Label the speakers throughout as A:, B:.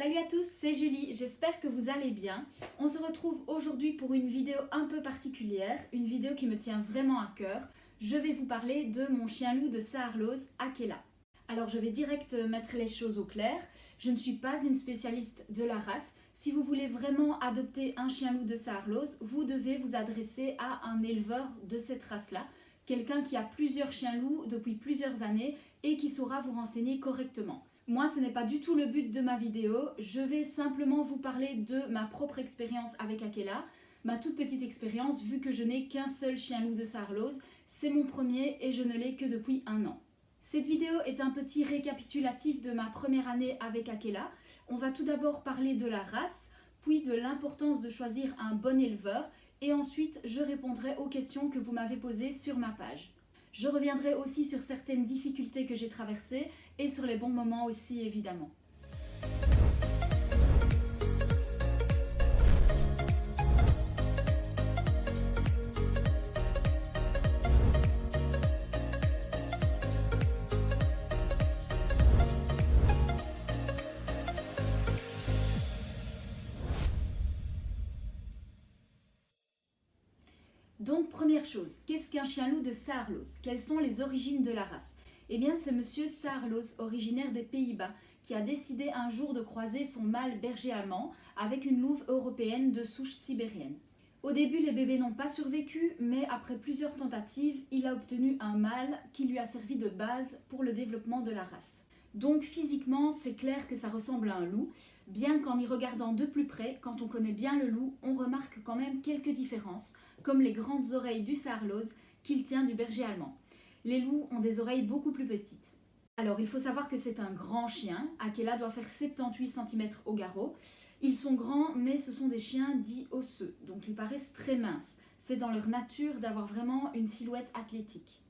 A: Salut à tous, c'est Julie, j'espère que vous allez bien. On se retrouve aujourd'hui pour une vidéo un peu particulière, une vidéo qui me tient vraiment à cœur. Je vais vous parler de mon chien loup de Saarloos, Akela. Alors je vais direct mettre les choses au clair, je ne suis pas une spécialiste de la race. Si vous voulez vraiment adopter un chien loup de Saarloos, vous devez vous adresser à un éleveur de cette race-là, quelqu'un qui a plusieurs chiens loups depuis plusieurs années et qui saura vous renseigner correctement. Moi, ce n'est pas du tout le but de ma vidéo, je vais simplement vous parler de ma propre expérience avec Akela, ma toute petite expérience vu que je n'ai qu'un seul chien loup de Saarloos, c'est mon premier et je ne l'ai que depuis 1 an. Cette vidéo est un petit récapitulatif de ma première année avec Akela. On va tout d'abord parler de la race, puis de l'importance de choisir un bon éleveur et ensuite je répondrai aux questions que vous m'avez posées sur ma page. Je reviendrai aussi sur certaines difficultés que j'ai traversées et sur les bons moments aussi évidemment. Donc première chose, qu'est-ce qu'un chien loup de Saarloos? Quelles sont les origines de la race? Eh bien c'est monsieur Saarloos, originaire des Pays-Bas, qui a décidé un jour de croiser son mâle berger allemand avec une louve européenne de souche sibérienne. Au début les bébés n'ont pas survécu, mais après plusieurs tentatives, il a obtenu un mâle qui lui a servi de base pour le développement de la race. Donc physiquement, c'est clair que ça ressemble à un loup, bien qu'en y regardant de plus près, quand on connaît bien le loup, on remarque quand même quelques différences, comme les grandes oreilles du Saarloos qu'il tient du berger allemand. Les loups ont des oreilles beaucoup plus petites. Alors il faut savoir que c'est un grand chien, Akela doit faire 78 cm au garrot. Ils sont grands, mais ce sont des chiens dits osseux, donc ils paraissent très minces. C'est dans leur nature d'avoir vraiment une silhouette athlétique.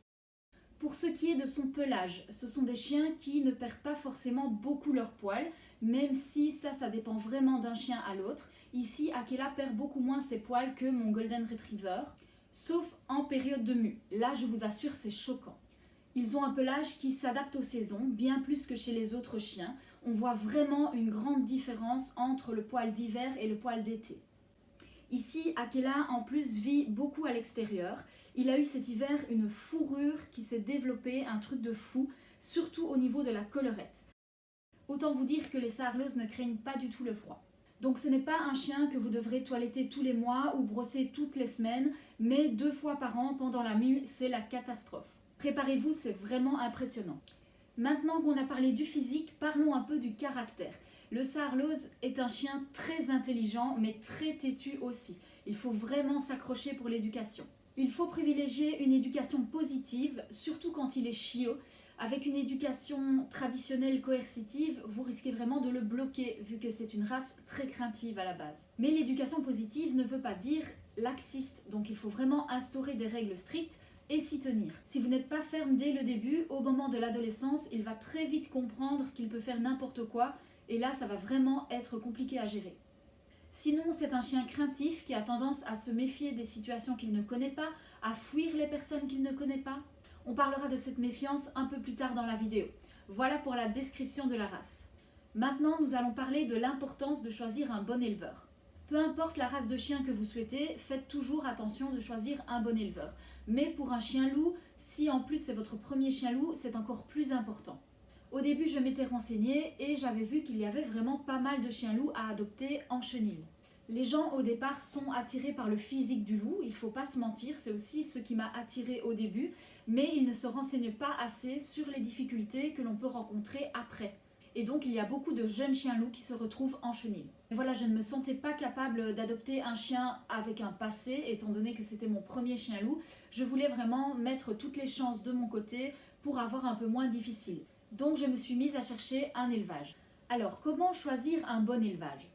A: Pour ce qui est de son pelage, ce sont des chiens qui ne perdent pas forcément beaucoup leur poil, même si ça dépend vraiment d'un chien à l'autre. Ici, Akela perd beaucoup moins ses poils que mon Golden Retriever, sauf en période de mue. Là, je vous assure, c'est choquant. Ils ont un pelage qui s'adapte aux saisons, bien plus que chez les autres chiens. On voit vraiment une grande différence entre le poil d'hiver et le poil d'été. Ici, Akela en plus vit beaucoup à l'extérieur. Il a eu cet hiver une fourrure qui s'est développée, un truc de fou, surtout au niveau de la collerette. Autant vous dire que les Saarloos ne craignent pas du tout le froid. Donc ce n'est pas un chien que vous devrez toiletter tous les mois ou brosser toutes les semaines, mais 2 fois par an pendant la mue, c'est la catastrophe. Préparez-vous, c'est vraiment impressionnant. Maintenant qu'on a parlé du physique, parlons un peu du caractère. Le Saarloos est un chien très intelligent, mais très têtu aussi. Il faut vraiment s'accrocher pour l'éducation. Il faut privilégier une éducation positive, surtout quand il est chiot. Avec une éducation traditionnelle coercitive, vous risquez vraiment de le bloquer, vu que c'est une race très craintive à la base. Mais l'éducation positive ne veut pas dire laxiste, donc il faut vraiment instaurer des règles strictes et s'y tenir. Si vous n'êtes pas ferme dès le début, au moment de l'adolescence, il va très vite comprendre qu'il peut faire n'importe quoi, et là ça va vraiment être compliqué à gérer. Sinon, c'est un chien craintif qui a tendance à se méfier des situations qu'il ne connaît pas, à fuir les personnes qu'il ne connaît pas. On parlera de cette méfiance un peu plus tard dans la vidéo. Voilà pour la description de la race. Maintenant, nous allons parler de l'importance de choisir un bon éleveur. Peu importe la race de chien que vous souhaitez, faites toujours attention de choisir un bon éleveur. Mais pour un chien loup, si en plus c'est votre premier chien loup, c'est encore plus important. Au début, je m'étais renseignée et j'avais vu qu'il y avait vraiment pas mal de chiens loups à adopter en chenil. Les gens au départ sont attirés par le physique du loup, il ne faut pas se mentir, c'est aussi ce qui m'a attirée au début, mais ils ne se renseignent pas assez sur les difficultés que l'on peut rencontrer après. Et donc il y a beaucoup de jeunes chiens loups qui se retrouvent en chenil. Et voilà, je ne me sentais pas capable d'adopter un chien avec un passé, étant donné que c'était mon premier chien loup. Je voulais vraiment mettre toutes les chances de mon côté pour avoir un peu moins difficile. Donc je me suis mise à chercher un élevage. Alors comment choisir un bon élevage?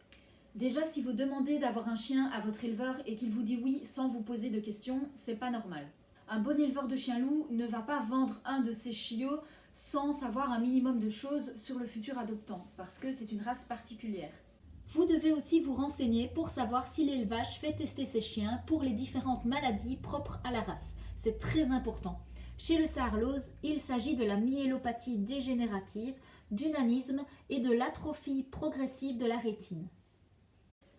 A: Déjà, si vous demandez d'avoir un chien à votre éleveur et qu'il vous dit oui sans vous poser de questions, c'est pas normal. Un bon éleveur de chien loup ne va pas vendre un de ses chiots sans savoir un minimum de choses sur le futur adoptant, parce que c'est une race particulière. Vous devez aussi vous renseigner pour savoir si l'élevage fait tester ses chiens pour les différentes maladies propres à la race. C'est très important. Chez le Saarloos, il s'agit de la myélopathie dégénérative,
B: du nanisme et de l'atrophie progressive de la rétine.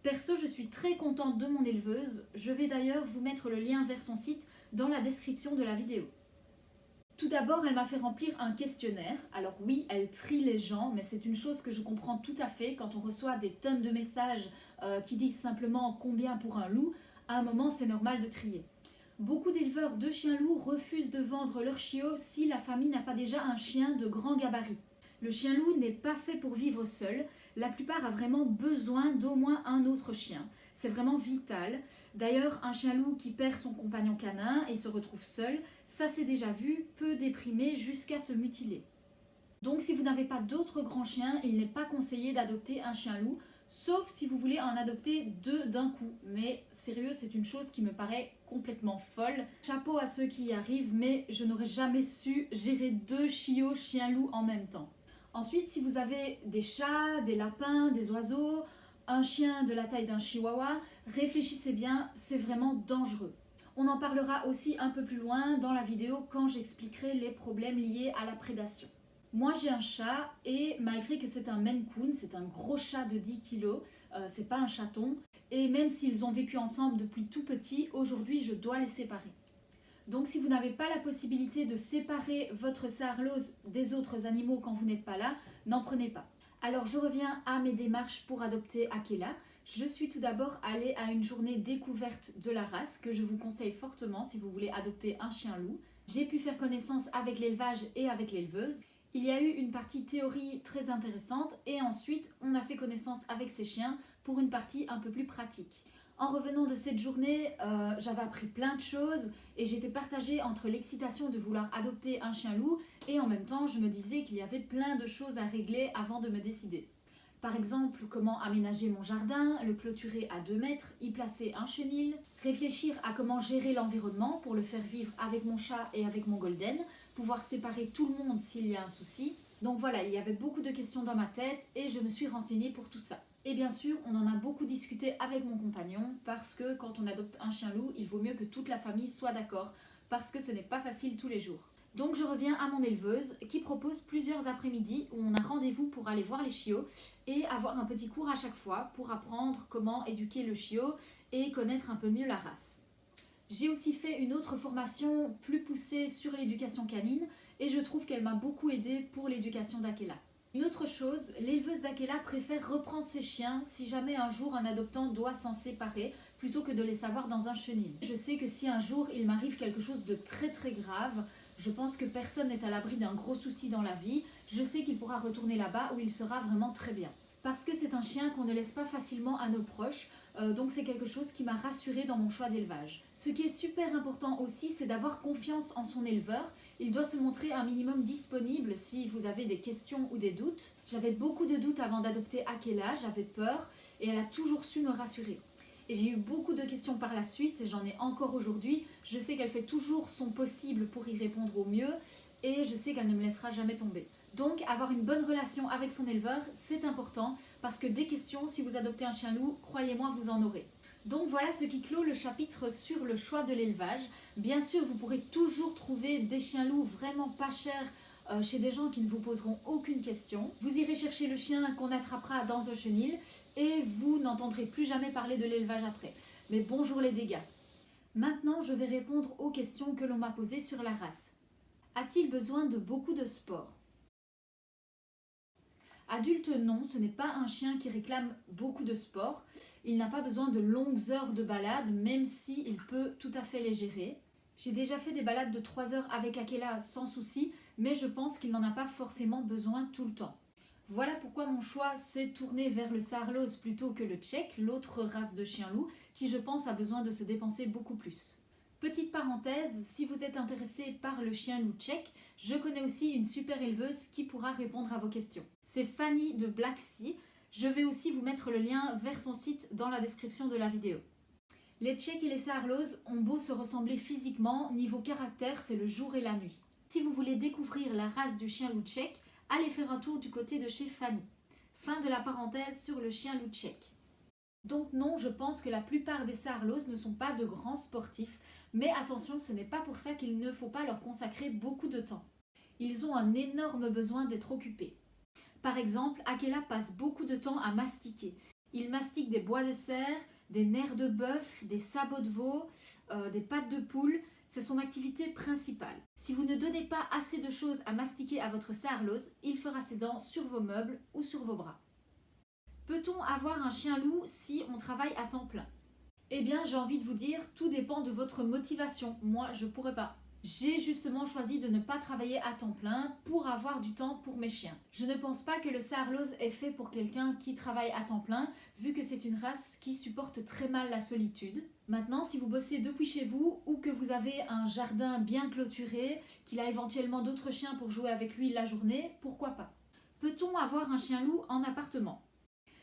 A: Perso, je suis très contente de mon éleveuse. Je vais d'ailleurs vous mettre le lien vers son site dans la description de la vidéo. Tout d'abord, elle m'a fait remplir un questionnaire. Alors oui, elle trie les gens, mais c'est une chose que je comprends tout à fait. Quand on reçoit des tonnes de messages qui disent simplement combien pour un loup, à un moment c'est normal de trier. Beaucoup d'éleveurs de chiens loups refusent de vendre leur chiot si la famille n'a pas déjà un chien de grand gabarit. Le chien loup n'est pas fait pour vivre seul. La plupart a vraiment besoin d'au moins un autre chien. C'est vraiment vital. D'ailleurs, un chien loup qui perd son compagnon canin et se retrouve seul, ça c'est déjà vu, peut déprimer jusqu'à se mutiler. Donc si vous n'avez pas d'autres grands chiens, il n'est pas conseillé d'adopter un chien loup, sauf si vous voulez en adopter 2 d'un coup. Mais sérieux, c'est une chose qui me paraît complètement folle. Chapeau à ceux qui y arrivent, mais je n'aurais jamais su gérer 2 chiots chiens loups en même temps. Ensuite, si vous avez des chats, des lapins, des oiseaux, un chien de la taille d'un chihuahua, réfléchissez bien, c'est vraiment dangereux. On en parlera aussi un peu plus loin dans la vidéo quand j'expliquerai les problèmes liés à la prédation. Moi j'ai un chat et malgré que c'est un Maine Coon, c'est un gros chat de 10 kilos, c'est pas un chaton, et même s'ils ont vécu ensemble depuis tout petit, aujourd'hui je dois les séparer. Donc si vous n'avez pas la possibilité de séparer votre Saarloos des autres animaux quand vous n'êtes pas là, n'en prenez pas. Alors je reviens à mes démarches pour adopter Akela. Je suis tout d'abord allée à une journée découverte de la race que je vous conseille fortement si vous voulez adopter un chien loup. J'ai pu faire connaissance avec l'élevage et avec l'éleveuse. Il y a eu une partie théorie très intéressante et ensuite on a fait connaissance avec ces chiens pour une partie un peu plus pratique. En revenant de cette journée, j'avais appris plein de choses et j'étais partagée entre l'excitation de vouloir adopter un chien loup et en même temps je me disais qu'il y avait plein de choses à régler avant de me décider. Par exemple, comment aménager mon jardin, le clôturer à 2 mètres, y placer un chenil, réfléchir à comment gérer l'environnement pour le faire vivre avec mon chat et avec mon golden, pouvoir séparer tout le monde s'il y a un souci. Donc voilà, il y avait beaucoup de questions dans ma tête et je me suis renseignée pour tout ça. Et bien sûr, on en a beaucoup discuté avec mon compagnon parce que quand on adopte un chien loup, il vaut mieux que toute la famille soit d'accord parce que ce n'est pas facile tous les jours. Donc je reviens à mon éleveuse qui propose plusieurs après-midi où on a rendez-vous pour aller voir les chiots et avoir un petit cours à chaque fois pour apprendre comment éduquer le chiot et connaître un peu mieux la race. J'ai aussi fait une autre formation plus poussée sur l'éducation canine et je trouve qu'elle m'a beaucoup aidée pour l'éducation d'Akela. Une autre chose, l'éleveuse d'Akela préfère reprendre ses chiens si jamais un jour un adoptant doit s'en séparer plutôt que de les savoir dans un chenil. Je sais que si un jour il m'arrive quelque chose de très grave, je pense que personne n'est à l'abri d'un gros souci dans la vie, je sais qu'il pourra retourner là-bas où il sera vraiment très bien. Parce que c'est un chien qu'on ne laisse pas facilement à nos proches, donc c'est quelque chose qui m'a rassurée dans mon choix d'élevage. Ce qui est super important aussi, c'est d'avoir confiance en son éleveur. Il doit se montrer un minimum disponible si vous avez des questions ou des doutes. J'avais beaucoup de doutes avant d'adopter Akela, j'avais peur et elle a toujours su me rassurer. Et j'ai eu beaucoup de questions par la suite, et j'en ai encore aujourd'hui. Je sais qu'elle fait toujours son possible pour y répondre au mieux et je sais qu'elle ne me laissera jamais tomber. Donc avoir une bonne relation avec son éleveur, c'est important parce que des questions, si vous adoptez un chien loup, croyez-moi, vous en aurez. Donc voilà ce qui clôt le chapitre sur le choix de l'élevage. Bien sûr, vous pourrez toujours trouver des chiens loups vraiment pas chers chez des gens qui ne vous poseront aucune question. Vous irez chercher le chien qu'on attrapera dans un chenil et vous n'entendrez plus jamais parler de l'élevage après. Mais bonjour les dégâts. Maintenant, je vais répondre aux questions que l'on m'a posées sur la race. A-t-il besoin de beaucoup de sport ? Adulte, non, ce n'est pas un chien qui réclame beaucoup de sport. Il n'a pas besoin de longues heures de balade, même s'il peut tout à fait les gérer. J'ai déjà fait des balades de 3 heures avec Akela sans souci, mais je pense qu'il n'en a pas forcément besoin tout le temps. Voilà pourquoi mon choix s'est tourné vers le Saarloos plutôt que le Tchèque, l'autre race de chien loup, qui je pense a besoin de se dépenser beaucoup plus. Petite parenthèse, si vous êtes intéressé par le chien loup tchèque, je connais aussi une super éleveuse qui pourra répondre à vos questions. C'est Fanny de Black Sea. Je vais aussi vous mettre le lien vers son site dans la description de la vidéo. Les Tchèques et les Saarloos ont beau se ressembler physiquement, niveau caractère, c'est le jour et la nuit. Si vous voulez découvrir la race du chien loup tchèque, allez faire un tour du côté de chez Fanny. Fin de la parenthèse sur le chien loup tchèque. Donc non, je pense que la plupart des Saarloos ne sont pas de grands sportifs, mais attention, ce n'est pas pour ça qu'il ne faut pas leur consacrer beaucoup de temps. Ils ont un énorme besoin d'être occupés. Par exemple, Akela passe beaucoup de temps à mastiquer. Il mastique des bois de cerf, des nerfs de bœuf, des sabots de veau, des pattes de poule. C'est son activité principale. Si vous ne donnez pas assez de choses à mastiquer à votre Saarloos, il fera ses dents sur vos meubles ou sur vos bras. Peut-on avoir un chien-loup si on travaille à temps plein? Eh bien, j'ai envie de vous dire, tout dépend de votre motivation. Moi, je pourrais pas. J'ai justement choisi de ne pas travailler à temps plein pour avoir du temps pour mes chiens. Je ne pense pas que le Saarloos est fait pour quelqu'un qui travaille à temps plein, vu que c'est une race qui supporte très mal la solitude. Maintenant, si vous bossez depuis chez vous ou que vous avez un jardin bien clôturé, qu'il a éventuellement d'autres chiens pour jouer avec lui la journée, pourquoi pas? Peut-on avoir un chien-loup en appartement?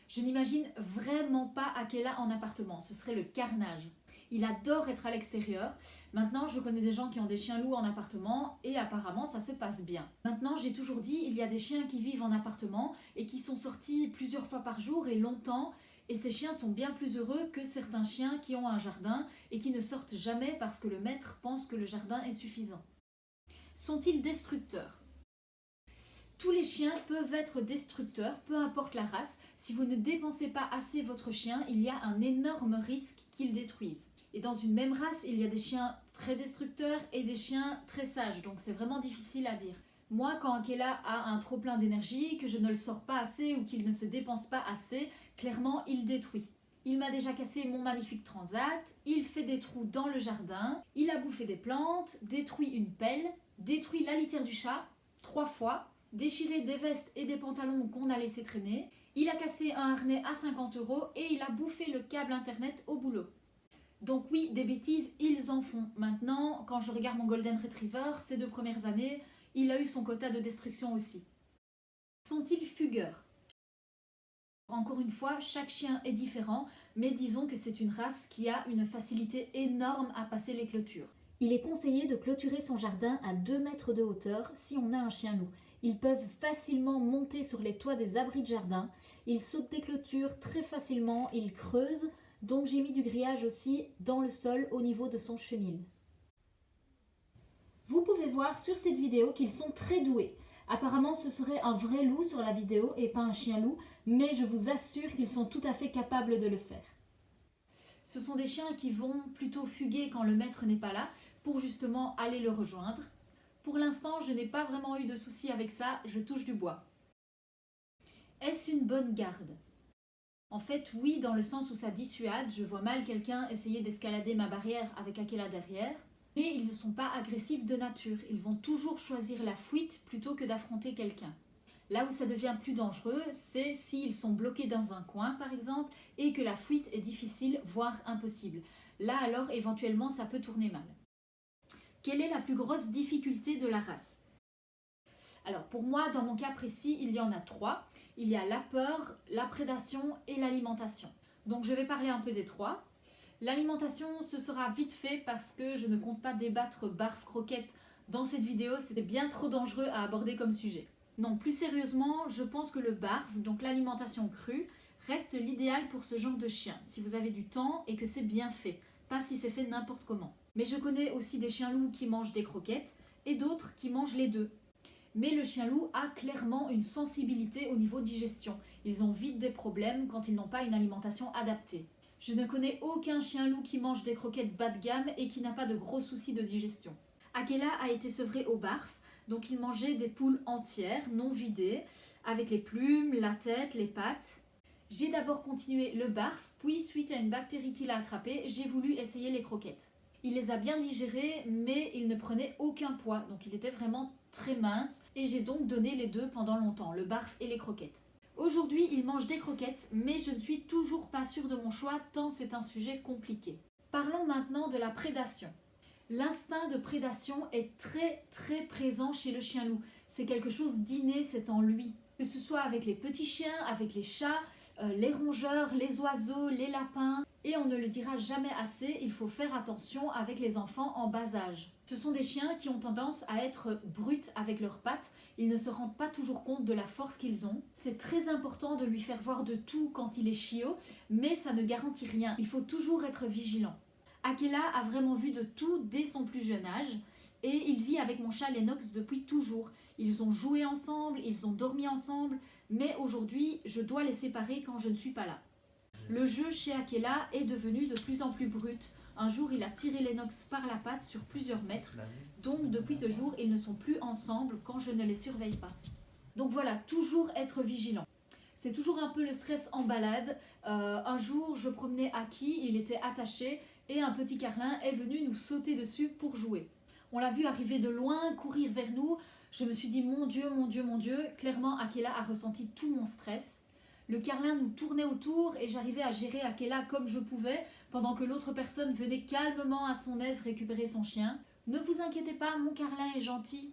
A: Je n'imagine vraiment pas Akela en appartement, ce serait le carnage. Il adore être à l'extérieur. Maintenant, je connais des gens qui ont des chiens loups en appartement et apparemment, ça se passe bien. Maintenant, j'ai toujours dit, il y a des chiens qui vivent en appartement et qui sont sortis plusieurs fois par jour et longtemps. Et ces chiens sont bien plus heureux que certains chiens qui ont un jardin et qui ne sortent jamais parce que le maître pense que le jardin est suffisant. Sont-ils destructeurs? Tous les chiens peuvent être destructeurs, peu importe la race. Si vous ne dépensez pas assez votre chien, il y a un énorme risque qu'il détruise. Et dans une même race, il y a des chiens très destructeurs et des chiens très sages, donc c'est vraiment difficile à dire. Moi, quand Akela a un trop plein d'énergie, que je ne le sors pas assez ou qu'il ne se dépense pas assez, clairement, il détruit. Il m'a déjà cassé mon magnifique transat, il fait des trous dans le jardin, il a bouffé des plantes, détruit une pelle, détruit la litière du chat 3 fois, déchiré des vestes et des pantalons qu'on a laissé traîner, il a cassé un harnais à 50 € et il a bouffé le câble internet au boulot. Donc oui, des bêtises, ils en font. Maintenant, quand je regarde mon Golden Retriever, ces 2 premières années, il a eu son quota de destruction aussi. Sont-ils fugueurs? Encore une fois, chaque chien est différent, mais disons que c'est une race qui a une facilité énorme à passer les clôtures.
B: Il est conseillé de clôturer son jardin à 2 mètres de hauteur si on a un chien-loup. Ils peuvent facilement monter sur les toits des abris de jardin. Ils sautent des clôtures très facilement, ils creusent. Donc j'ai mis du grillage aussi dans le sol au niveau de son chenil. Vous pouvez voir sur cette vidéo qu'ils sont très doués. Apparemment ce serait un vrai loup sur la vidéo et pas un chien loup, mais je vous assure qu'ils sont tout à fait capables de le faire.
A: Ce sont des chiens qui vont plutôt fuguer quand le maître n'est pas là pour justement aller le rejoindre. Pour l'instant, je n'ai pas vraiment eu de soucis avec ça, je touche du bois. Est-ce une bonne garde? En fait, oui, dans le sens où ça dissuade. Je vois mal quelqu'un essayer d'escalader ma barrière avec Akela derrière. Mais ils ne sont pas agressifs de nature. Ils vont toujours choisir la fuite plutôt que d'affronter quelqu'un. Là où ça devient plus dangereux, c'est s'ils sont bloqués dans un coin, par exemple, et que la fuite est difficile, voire impossible. Là, alors, éventuellement, ça peut tourner mal. Quelle est la plus grosse difficulté de la race? Alors, pour moi, dans mon cas précis, il y en a 3. Il y a la peur, la prédation et l'alimentation. Donc je vais parler un peu des 3. L'alimentation, ce sera vite fait parce que je ne compte pas débattre barf-croquette dans cette vidéo, c'était bien trop dangereux à aborder comme sujet. Non, plus sérieusement, je pense que le barf, donc l'alimentation crue, reste l'idéal pour ce genre de chien, si vous avez du temps et que c'est bien fait, pas si c'est fait n'importe comment. Mais je connais aussi des chiens loups qui mangent des croquettes et d'autres qui mangent les deux. Mais le chien loup a clairement une sensibilité au niveau digestion. Ils ont vite des problèmes quand ils n'ont pas une alimentation adaptée. Je ne connais aucun chien loup qui mange des croquettes bas de gamme et qui n'a pas de gros soucis de digestion. Akela a été sevré au barf, donc il mangeait des poules entières, non vidées, avec les plumes, la tête, les pattes. J'ai d'abord continué le barf, puis suite à une bactérie qu'il a attrapée, j'ai voulu essayer les croquettes. Il les a bien digérées, mais il ne prenait aucun poids, donc il était vraiment très mince, et j'ai donc donné les deux pendant longtemps, le barf et les croquettes. Aujourd'hui, il mange des croquettes, mais je ne suis toujours pas sûre de mon choix, tant c'est un sujet compliqué. Parlons maintenant de la prédation. L'instinct de prédation est très présent chez le chien loup. C'est quelque chose d'inné, c'est en lui. Que ce soit avec les petits chiens, avec les chats, les rongeurs, les oiseaux, les lapins. Et on ne le dira jamais assez, il faut faire attention avec les enfants en bas âge. Ce sont des chiens qui ont tendance à être bruts avec leurs pattes. Ils ne se rendent pas toujours compte de la force qu'ils ont. C'est très important de lui faire voir de tout quand il est chiot, mais ça ne garantit rien. Il faut toujours être vigilant. Akela a vraiment vu de tout dès son plus jeune âge et il vit avec mon chat Lennox depuis toujours. Ils ont joué ensemble, ils ont dormi ensemble. mais aujourd'hui, je dois les séparer quand je ne suis pas là. Le jeu chez Akela est devenu de plus en plus brut. Un jour, il a tiré Lennox par la patte sur plusieurs mètres. Donc, depuis ce jour, ils ne sont plus ensemble quand je ne les surveille pas. Donc voilà, toujours être vigilant. C'est toujours un peu le stress en balade. Un jour, je promenais Aki, il était attaché et un petit carlin est venu nous sauter dessus pour jouer. On l'a vu arriver de loin, courir vers nous. Je me suis dit, mon Dieu, mon Dieu, mon Dieu. Clairement, Akela a ressenti tout mon stress. Le carlin nous tournait autour et j'arrivais à gérer Akela comme je pouvais, pendant que l'autre personne venait calmement à son aise récupérer son chien. Ne vous inquiétez pas, mon carlin est gentil.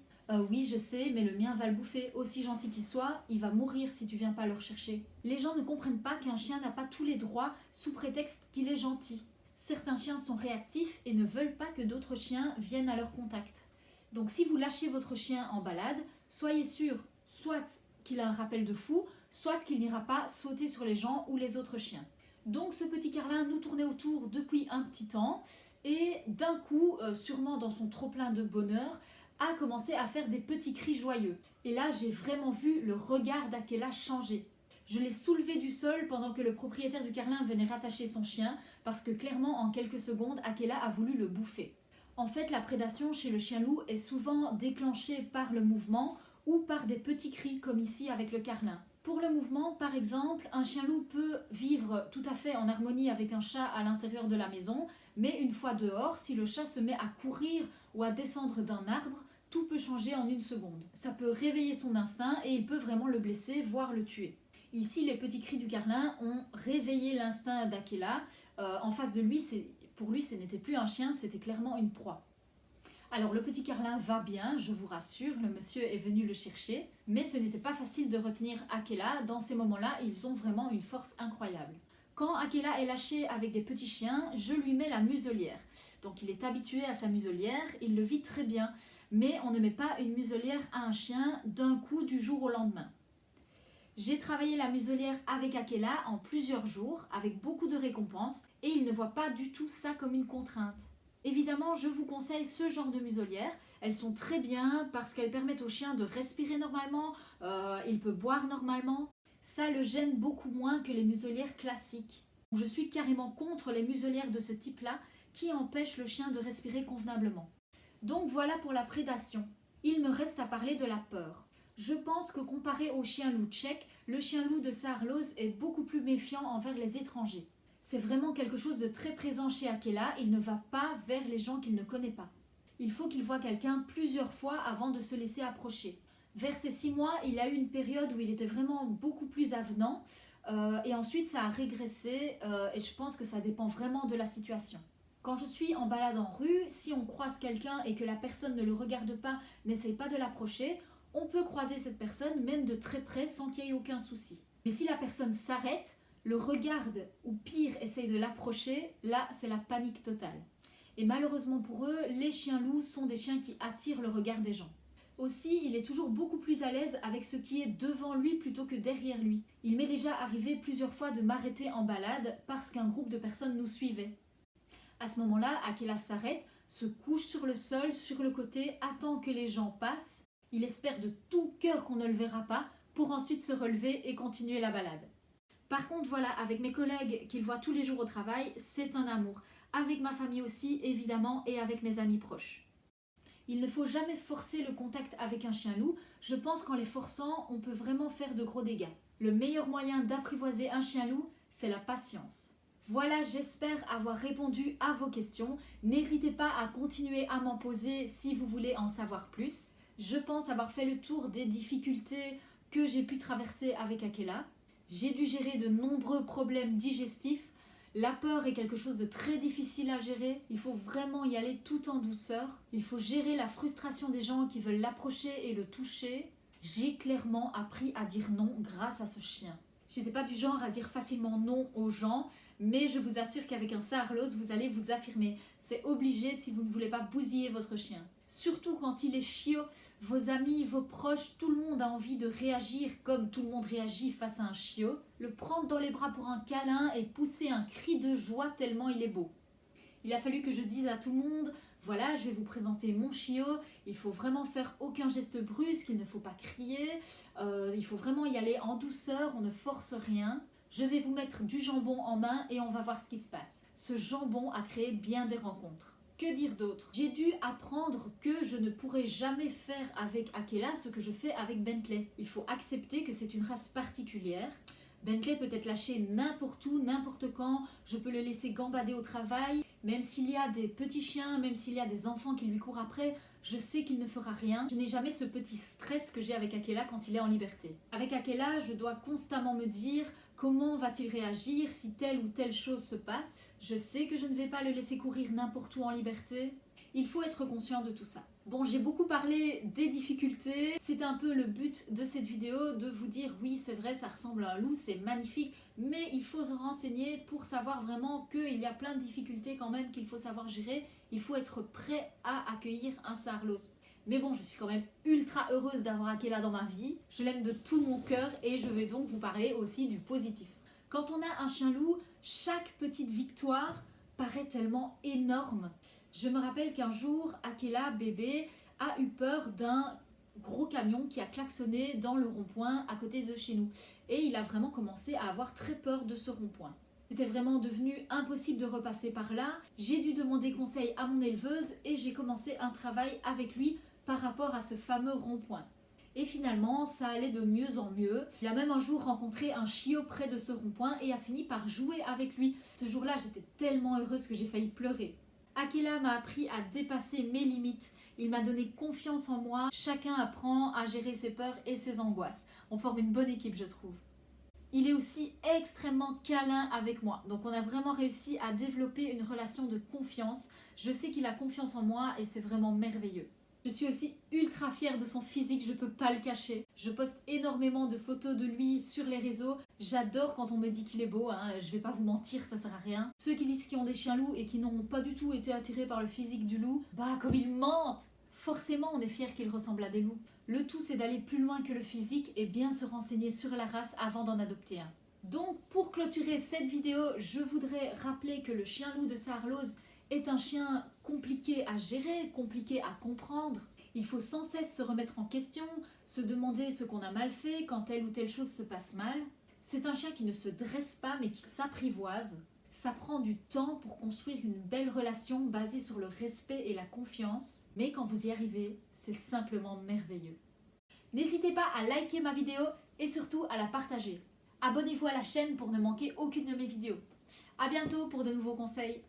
A: Oui, je sais, mais le mien va le bouffer. Aussi gentil qu'il soit, il va mourir si tu viens pas le rechercher. Les gens ne comprennent pas qu'un chien n'a pas tous les droits sous prétexte qu'il est gentil. Certains chiens sont réactifs et ne veulent pas que d'autres chiens viennent à leur contact. Donc si vous lâchez votre chien en balade, soyez sûr soit qu'il a un rappel de fou, soit qu'il n'ira pas sauter sur les gens ou les autres chiens. Donc ce petit carlin nous tournait autour depuis un petit temps et d'un coup, sûrement dans son trop-plein de bonheur, a commencé à faire des petits cris joyeux. Et là, j'ai vraiment vu le regard d'Akela changer. Je l'ai soulevé du sol pendant que le propriétaire du carlin venait rattacher son chien parce que clairement, en quelques secondes, Akela a voulu le bouffer. En fait, la prédation chez le chien-loup est souvent déclenchée par le mouvement ou par des petits cris comme ici avec le carlin. Pour le mouvement, par exemple, un chien-loup peut vivre tout à fait en harmonie avec un chat à l'intérieur de la maison, mais une fois dehors, si le chat se met à courir ou à descendre d'un arbre, tout peut changer en une seconde. Ça peut réveiller son instinct et il peut vraiment le blesser, voire le tuer. Ici, les petits cris du carlin ont réveillé l'instinct d'Akela. En face de lui, pour lui, ce n'était plus un chien, c'était clairement une proie. Alors le petit carlin va bien, je vous rassure, le monsieur est venu le chercher, mais ce n'était pas facile de retenir Akela. Dans ces moments-là, ils ont vraiment une force incroyable. Quand Akela est lâché avec des petits chiens, je lui mets la muselière. Donc il est habitué à sa muselière, il le vit très bien, mais on ne met pas une muselière à un chien d'un coup du jour au lendemain. J'ai travaillé la muselière avec Akela en plusieurs jours, avec beaucoup de récompenses, et il ne voit pas du tout ça comme une contrainte. Évidemment, je vous conseille ce genre de muselière. Elles sont très bien parce qu'elles permettent au chien de respirer normalement, il peut boire normalement. Ça le gêne beaucoup moins que les muselières classiques. Je suis carrément contre les muselières de ce type-là qui empêchent le chien de respirer convenablement. Donc voilà pour la prédation. Il me reste à parler de la peur. Je pense que comparé au chien-loup tchèque, le chien-loup de Saarloos est beaucoup plus méfiant envers les étrangers. C'est vraiment quelque chose de très présent chez Akela, il ne va pas vers les gens qu'il ne connaît pas. Il faut qu'il voie quelqu'un plusieurs fois avant de se laisser approcher. Vers ses 6 mois, il a eu une période où il était vraiment beaucoup plus avenant et ensuite ça a régressé et je pense que ça dépend vraiment de la situation. Quand je suis en balade en rue, si on croise quelqu'un et que la personne ne le regarde pas, n'essaye pas de l'approcher, on peut croiser cette personne même de très près sans qu'il y ait aucun souci. Mais si la personne s'arrête, le regarde ou pire essaye de l'approcher, là c'est la panique totale. Et malheureusement pour eux, les chiens loups sont des chiens qui attirent le regard des gens. Aussi, il est toujours beaucoup plus à l'aise avec ce qui est devant lui plutôt que derrière lui. Il m'est déjà arrivé plusieurs fois de m'arrêter en balade parce qu'un groupe de personnes nous suivait. À ce moment-là, Akela s'arrête, se couche sur le sol, sur le côté, attend que les gens passent. Il espère de tout cœur qu'on ne le verra pas pour ensuite se relever et continuer la balade. Par contre, voilà, avec mes collègues qu'il voit tous les jours au travail, c'est un amour. Avec ma famille aussi, évidemment, et avec mes amis proches. Il ne faut jamais forcer le contact avec un chien-loup. Je pense qu'en les forçant, on peut vraiment faire de gros dégâts. Le meilleur moyen d'apprivoiser un chien-loup, c'est la patience. Voilà, j'espère avoir répondu à vos questions. N'hésitez pas à continuer à m'en poser si vous voulez en savoir plus. Je pense avoir fait le tour des difficultés que j'ai pu traverser avec Akela. J'ai dû gérer de nombreux problèmes digestifs. La peur est quelque chose de très difficile à gérer. Il faut vraiment y aller tout en douceur. Il faut gérer la frustration des gens qui veulent l'approcher et le toucher. J'ai clairement appris à dire non grâce à ce chien. J'étais pas du genre à dire facilement non aux gens, mais je vous assure qu'avec un Saarloos, vous allez vous affirmer. C'est obligé si vous ne voulez pas bousiller votre chien. Surtout quand il est chiot, vos amis, vos proches, tout le monde a envie de réagir comme tout le monde réagit face à un chiot. Le prendre dans les bras pour un câlin et pousser un cri de joie tellement il est beau. Il a fallu que je dise à tout le monde voilà, je vais vous présenter mon chiot, il faut vraiment faire aucun geste brusque, il ne faut pas crier, il faut vraiment y aller en douceur, on ne force rien. Je vais vous mettre du jambon en main et on va voir ce qui se passe. Ce jambon a créé bien des rencontres. Que dire d'autre? J'ai dû apprendre que je ne pourrais jamais faire avec Akela ce que je fais avec Bentley. Il faut accepter que c'est une race particulière. Bentley peut être lâché n'importe où, n'importe quand. Je peux le laisser gambader au travail. Même s'il y a des petits chiens, même s'il y a des enfants qui lui courent après, je sais qu'il ne fera rien. Je n'ai jamais ce petit stress que j'ai avec Akela quand il est en liberté. Avec Akela, je dois constamment me dire comment va-t-il réagir si telle ou telle chose se passe. Je sais que je ne vais pas le laisser courir n'importe où en liberté. Il faut être conscient de tout ça. Bon, j'ai beaucoup parlé des difficultés. C'est un peu le but de cette vidéo, de vous dire oui, c'est vrai, ça ressemble à un loup, c'est magnifique, mais il faut se renseigner pour savoir vraiment qu'il y a plein de difficultés quand même qu'il faut savoir gérer. Il faut être prêt à accueillir un Saarloos. Mais bon, je suis quand même ultra heureuse d'avoir Akela dans ma vie. Je l'aime de tout mon cœur et je vais donc vous parler aussi du positif. Quand on a un chien loup, chaque petite victoire paraît tellement énorme. Je me rappelle qu'un jour, Akela, bébé, a eu peur d'un gros camion qui a klaxonné dans le rond-point à côté de chez nous. Et il a vraiment commencé à avoir très peur de ce rond-point. C'était vraiment devenu impossible de repasser par là. J'ai dû demander conseil à mon éleveuse et j'ai commencé un travail avec lui par rapport à ce fameux rond-point. Et finalement, ça allait de mieux en mieux. Il a même un jour rencontré un chiot près de ce rond-point et a fini par jouer avec lui. Ce jour-là, j'étais tellement heureuse que j'ai failli pleurer. Akela m'a appris à dépasser mes limites. Il m'a donné confiance en moi. Chacun apprend à gérer ses peurs et ses angoisses. On forme une bonne équipe, je trouve. Il est aussi extrêmement câlin avec moi. Donc on a vraiment réussi à développer une relation de confiance. Je sais qu'il a confiance en moi et c'est vraiment merveilleux. Je suis aussi ultra fière de son physique, je peux pas le cacher. Je poste énormément de photos de lui sur les réseaux. J'adore quand on me dit qu'il est beau, hein. Je vais pas vous mentir, ça sert à rien. Ceux qui disent qu'ils ont des chiens loups et qui n'ont pas du tout été attirés par le physique du loup, bah comme ils mentent! Forcément on est fier qu'ils ressemblent à des loups. Le tout c'est d'aller plus loin que le physique et bien se renseigner sur la race avant d'en adopter un. Donc pour clôturer cette vidéo, je voudrais rappeler que le chien loup de Saarloos est un chien compliqué à gérer, compliqué à comprendre. Il faut sans cesse se remettre en question, se demander ce qu'on a mal fait quand telle ou telle chose se passe mal. C'est un chien qui ne se dresse pas mais qui s'apprivoise. Ça prend du temps pour construire une belle relation basée sur le respect et la confiance. Mais quand vous y arrivez, c'est simplement merveilleux. N'hésitez pas à liker ma vidéo et surtout à la partager. Abonnez-vous à la chaîne pour ne manquer aucune de mes vidéos. A bientôt pour de nouveaux conseils.